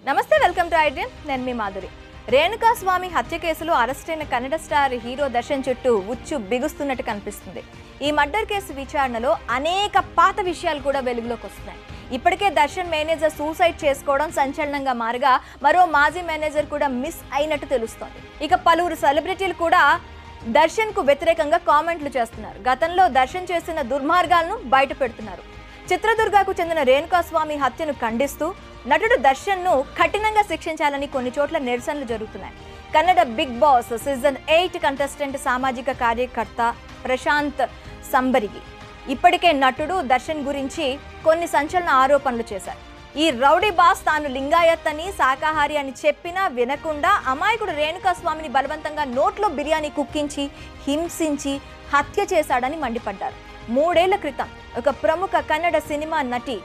నమస్తే, welcome to iDream. నేను మీ మాధురి. రేణుకా స్వామి హత్య కేసులో అరెస్ట్ అయిన కన్నడ స్టార్ హీరో దర్శన్ చుట్టూ ఉచ్చు బిగుస్తున్నట్టు కనిపిస్తుంది. ఈ మర్డర్ కేసు విచారణలో అనేక పాత విషయాలు కూడా వెలుగులోకి వస్తున్నాయి. ఇప్పటికే దర్శన్ మేనేజర్ సూసైడ్ చేసుకోవడం సంచలనంగా మారగా మరో మాజీ మేనేజర్ కూడా మిస్ అయినట్టు తెలుస్తోంది. ఇక పలువురు సెలబ్రిటీలు కూడా దర్శన్ కు వ్యతిరేకంగా కామెంట్లు చేస్తున్నారు. గతంలో దర్శన్ చేసిన దుర్మార్గాలను బయట పెడుతున్నారు. చిత్రదుర్గకు చెందిన రేణుకా స్వామి హత్యను ఖండిస్తూ నటుడు దర్శన్ ను కఠినంగా శిక్షించాలని కొన్ని చోట్ల నిరసనలు జరుగుతున్నాయి. Kannada Bigg Boss season 8 contestant సామాజిక కార్యకర్త ప్రశాంత్ సంబరిగి ఇప్పటికే నటుడు దర్శన్ గురించి కొన్ని సంచలన ఆరోపణలు చేశారు. ఈ రౌడీ బాస్ తాను లింగాయత్ అని, శాకాహారి అని చెప్పినా వినకుండా అమాయకుడు రేణుకా స్వామిని బలవంతంగా నోట్లో బిర్యానీ కుక్కించి హింసించి హత్య చేశాడని మండిపడ్డారు. 3 ఏళ్ల క్రితం ఒక ప్రముఖ కన్నడ సినిమా నటి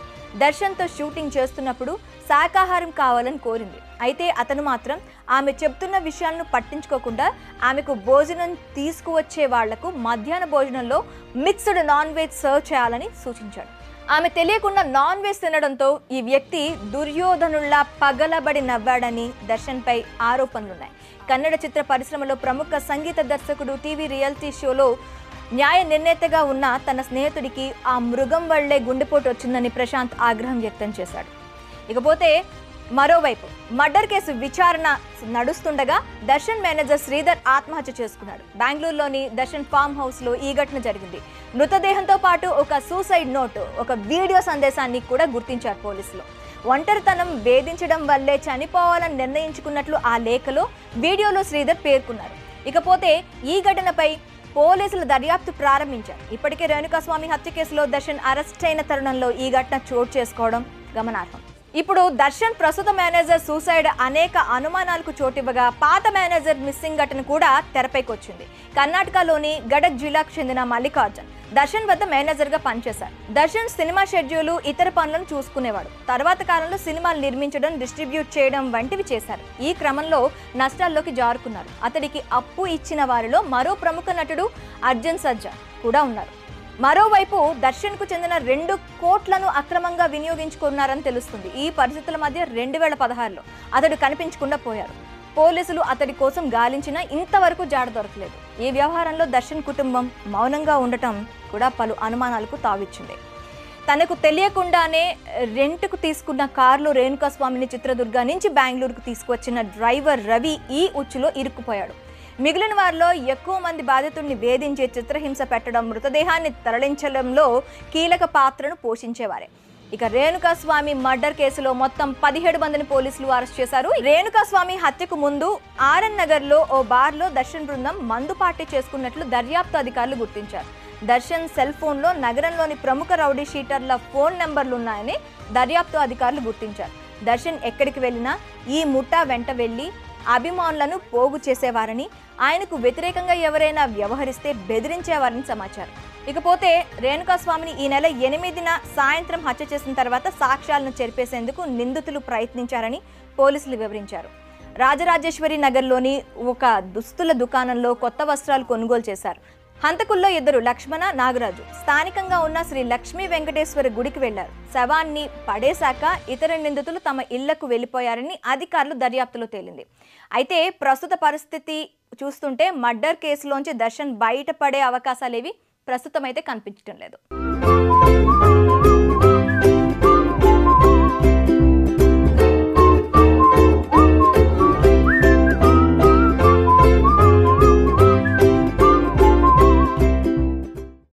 దర్శన్తో షూటింగ్ చేస్తున్నప్పుడు శాకాహారం కావాలని కోరింది. అయితే అతను మాత్రం ఆమె చెప్తున్న విషయాలను పట్టించుకోకుండా ఆమెకు భోజనం తీసుకువచ్చే వాళ్లకు మధ్యాహ్న భోజనంలో మిక్స్డ్ నాన్ వెజ్ సర్వ్ చేయాలని సూచించాడు. ఆమె తెలియకుండా నాన్ వెజ్ తినడంతో ఈ వ్యక్తి దుర్యోధనుల్లా పగలబడి నవ్వాడని దర్శన్పై ఆరోపణలున్నాయి. కన్నడ చిత్ర పరిశ్రమలో ప్రముఖ సంగీత దర్శకుడు, టీవీ రియాలిటీ షోలో న్యాయ నిర్ణేతగా ఉన్న తన స్నేహితుడికి ఆ మృగం వల్లే గుండెపోటు వచ్చిందని ప్రశాంత్ ఆగ్రహం వ్యక్తం చేశాడు. ఇకపోతే మరోవైపు మర్డర్ కేసు విచారణ నడుస్తుండగా దర్శన్ మేనేజర్ శ్రీధర్ ఆత్మహత్య చేసుకున్నాడు. బెంగళూరులోని దర్శన్ ఫామ్ హౌస్ లో ఈ ఘటన జరిగింది. మృతదేహంతో పాటు ఒక సూసైడ్ నోట్, ఒక వీడియో సందేశాన్ని కూడా గుర్తించారు పోలీసులు. ఒంటరితనం వేధించడం వల్లే చనిపోవాలని నిర్ణయించుకున్నట్లు ఆ లేఖలో, వీడియోలో శ్రీధర్ పేర్కొన్నారు. ఇకపోతే ఈ ఘటనపై పోలీసులు దర్యాప్తు ప్రారంభించారు. ఇప్పటికే రేణుకా స్వామి హత్య కేసులో దర్శన్ అరెస్ట్ అయిన తరుణంలో ఈ ఘటన చోటు చేసుకోవడం గమనార్హం. ఇప్పుడు దర్శన్ ప్రస్తుత మేనేజర్ సూసైడ్ అనేక అనుమానాలకు చోటివ్వగా పాత మేనేజర్ మిస్సింగ్ ఘటన కూడా తెరపైకి వచ్చింది. కర్ణాటకలోని గడక్ జిల్లాకు చెందిన మల్లికార్జున్ దర్శన్ వద్ద మేనేజర్ గా పనిచేశారు. దర్శన్ సినిమా షెడ్యూలు, ఇతర పనులను చూసుకునేవాడు. తర్వాత కాలంలో సినిమాలు నిర్మించడం, డిస్ట్రిబ్యూట్ చేయడం వంటివి చేశారు. ఈ క్రమంలో నష్టాల్లోకి జారుకున్నారు. అతడికి అప్పు ఇచ్చిన వారిలో మరో ప్రముఖ నటుడు అర్జున్ సర్జా కూడా ఉన్నారు. మరోవైపు దర్శన్ కు చెందిన 2 కోట్లను అక్రమంగా వినియోగించుకున్నారని తెలుస్తుంది. ఈ పరిస్థితుల మధ్య 2016లో అతడు కనిపించకుండా పోయారు. పోలీసులు అతడి కోసం గాలించినా ఇంతవరకు జాడ దొరకలేదు. ఈ వ్యవహారంలో దర్శన్ కుటుంబం మౌనంగా ఉండటం కూడా పలు అనుమానాలకు తావిచ్చింది. తనకు తెలియకుండానే రెంట్కు తీసుకున్న కారులో రేణుకా స్వామిని చిత్రదుర్గ నుంచి బెంగళూరుకు తీసుకువచ్చిన డ్రైవర్ రవి ఈ ఉచ్చులో ఇరుక్కుపోయాడు. మిగిలిన వారిలో ఎక్కువ మంది బాధితుడిని వేధించి చిత్రహింస పెట్టడం, మృతదేహాన్ని తరలించడంలో కీలక పాత్రను పోషించేవారే. ఇక రేణుకా స్వామి మర్డర్ కేసులో మొత్తం 17 మందిని పోలీసులు అరెస్ట్ చేశారు. రేణుకా స్వామి హత్యకు ముందు ఆర్ఎన్ నగర్ లో ఓ బార్ లో దర్శన్ బృందం మందు పార్టీ చేసుకున్నట్లు దర్యాప్తు అధికారులు గుర్తించారు. దర్శన్ సెల్ ఫోన్ లో నగరంలోని ప్రముఖ రౌడీ షీటర్ల ఫోన్ నెంబర్లు ఉన్నాయని దర్యాప్తు అధికారులు గుర్తించారు. దర్శన్ ఎక్కడికి వెళ్ళినా ఈ ముఠా వెంట వెళ్లి అభిమానులను పోగు చేసేవారని, ఆయనకు వ్యతిరేకంగా ఎవరైనా వ్యవహరిస్తే బెదిరించేవారని సమాచారం. ఇకపోతే రేణుకా స్వామిని ఈ నెల 8న సాయంత్రం హత్య చేసిన తర్వాత సాక్ష్యాలను చెరిపేసేందుకు నిందితులు ప్రయత్నించారని పోలీసులు వివరించారు. రాజరాజేశ్వరి నగర్లోని ఒక దుస్తుల దుకాణంలో కొత్త వస్త్రాలు కొనుగోలు చేశారు. హంతకుల్లో 2 లక్ష్మణ, నాగరాజు స్థానికంగా ఉన్న శ్రీ లక్ష్మీ వెంకటేశ్వర గుడికి వెళ్లారు. శవాన్ని పడేశాక ఇతర నిందితులు తమ ఇళ్లకు వెళ్లిపోయారని అధికారులు దర్యాప్తులో తేలింది. అయితే ప్రస్తుత పరిస్థితి చూస్తుంటే మర్డర్ కేసులోంచి దర్శన్ బయటపడే అవకాశాలేవి ప్రస్తుతం అయితే కనిపించడం లేదు.